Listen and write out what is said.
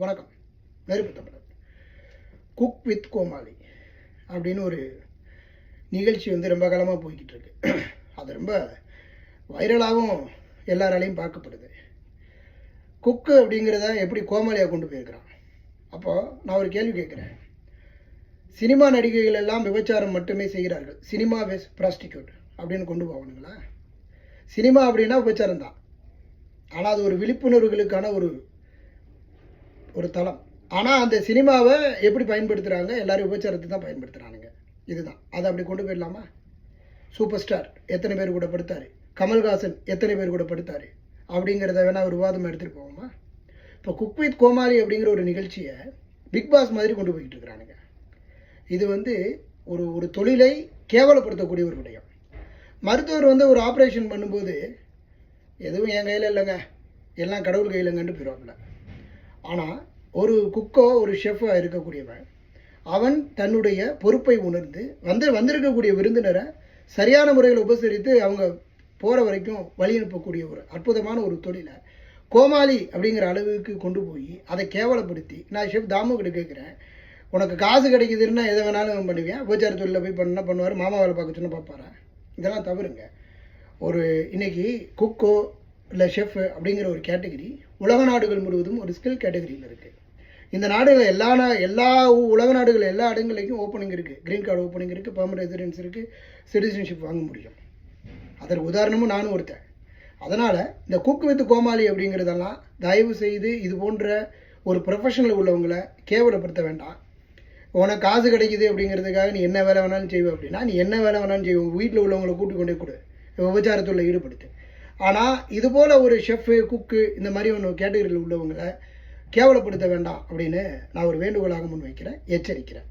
வணக்கம். நெருப்பு தமிழர் குக் வித் கோமாளி அப்படின்னு ஒரு நிகழ்ச்சி ரொம்ப காலமாக போய்கிட்டு இருக்கு. அது ரொம்ப வைரலாகவும் எல்லாராலையும் பார்க்கப்படுது. குக்கு அப்படிங்கிறத எப்படி கோமாளியாக கொண்டு போயிருக்கிறான். அப்போது நான் ஒரு கேள்வி கேட்குறேன். சினிமா நடிகைகள் எல்லாம் விபச்சாரம் மட்டுமே செய்கிறார்கள், சினிமா வெஸ் ப்ராஸ்டிக்யூட் அப்படின்னு கொண்டு போவானுங்களா? சினிமா அப்படின்னா விபச்சாரம் தான், ஆனால் அது ஒரு விழிப்புணர்வுகளுக்கான ஒரு தளம். ஆனால் அந்த சினிமாவை எப்படி பயன்படுத்துகிறாங்க? எல்லோரும் விபச்சாரத்தை தான் பயன்படுத்துகிறானுங்க. இதுதான். அதை அப்படி கொண்டு போயிடலாமா? சூப்பர் ஸ்டார் எத்தனை பேர் கூட படுத்தார், கமல்ஹாசன் எத்தனை பேர் கூட படுத்தார் அப்படிங்கிறத வேணால் ஒரு விவாதம் எடுத்துகிட்டு போவோமா? இப்போ குக் வித் கோமாளி அப்படிங்கிற ஒரு நிகழ்ச்சியை பிக் பாஸ் மாதிரி கொண்டு போய்கிட்டு இருக்கிறானுங்க. இது ஒரு தொழிலை கேவலப்படுத்தக்கூடிய ஒரு விடயம். மருத்துவர் ஒரு ஆப்ரேஷன் பண்ணும்போது எதுவும் என் கையில் இல்லைங்க, எல்லாம் கடவுள் கையிலங்கன்னு போயிடுவாப்புல. ஆனால் ஒரு குக்கோ ஒரு ஷெஃபாக இருக்கக்கூடியவன் அவன் தன்னுடைய பொறுப்பை உணர்ந்து வந்திருக்கக்கூடிய விருந்தினரை சரியான முறையில் உபசரித்து அவங்க போகிற வரைக்கும் வழி அனுப்பக்கூடிய ஒரு அற்புதமான ஒரு தொழிலை கோமாளி அப்படிங்கிற அளவுக்கு கொண்டு போய் அதை கேவலப்படுத்தி, நான் ஷெஃப் தாமுகிட்ட கேட்குறேன், உனக்கு காசு கிடைக்குதுன்னா எதை வேணாலும் பண்ணுவேன், உபச்சார தொழிலில் போய் என்ன பண்ணுவார், மாமா வேலை பார்க்க சொன்னால் பார்ப்பாரா? இதெல்லாம் தவறுங்க. இன்னைக்கு குக்கோ இல்லை ஷெஃப் அப்படிங்கிற ஒரு கேட்டகரி உலக நாடுகள் முழுவதும் ஒரு ஸ்கில் கேட்டகரியில் இருக்குது. இந்த நாடுகள் எல்லா உலக நாடுகள் எல்லா இடங்களையும் ஓப்பனிங் இருக்குது. க்ரீன் கார்டு ஓப்பனிங் இருக்குது, பெர்மனன்ட் ரெசிடென்ஸ் இருக்குது, சிட்டிசன்ஷிப் வாங்க முடியும். அதற்கு உதாரணமும் நானும் ஒருத்தன். அதனால் இந்த குக் வித் கோமாளி அப்படிங்கிறதெல்லாம் தயவு செய்து இது போன்ற ஒரு ப்ரொஃபஷனில் உள்ளவங்களை கேவலப்படுத்த வேண்டாம். உனக்கு காசு கிடைக்குது அப்படிங்கிறதுக்காக நீ என்ன வேலை வேணாலும் செய்வே அப்படின்னா நீ என்ன வேலை வேணாலும் செய்வோம். வீட்டில் உள்ளவங்களை கூட்டிக் கொண்டே கொடு, விபச்சாரத்தில் ஈடுபடுத்து. ஆனால் இதுபோல் ஒரு ஷெஃப்பு குக்கு இந்த மாதிரி ஒன்று கேட்டகரியில் உள்ளவங்களை கேவலப்படுத்த வேண்டாம் அப்படின்னு நான் ஒரு வேண்டுகோளாக முன்வைக்கிறேன், எச்சரிக்கிறேன்.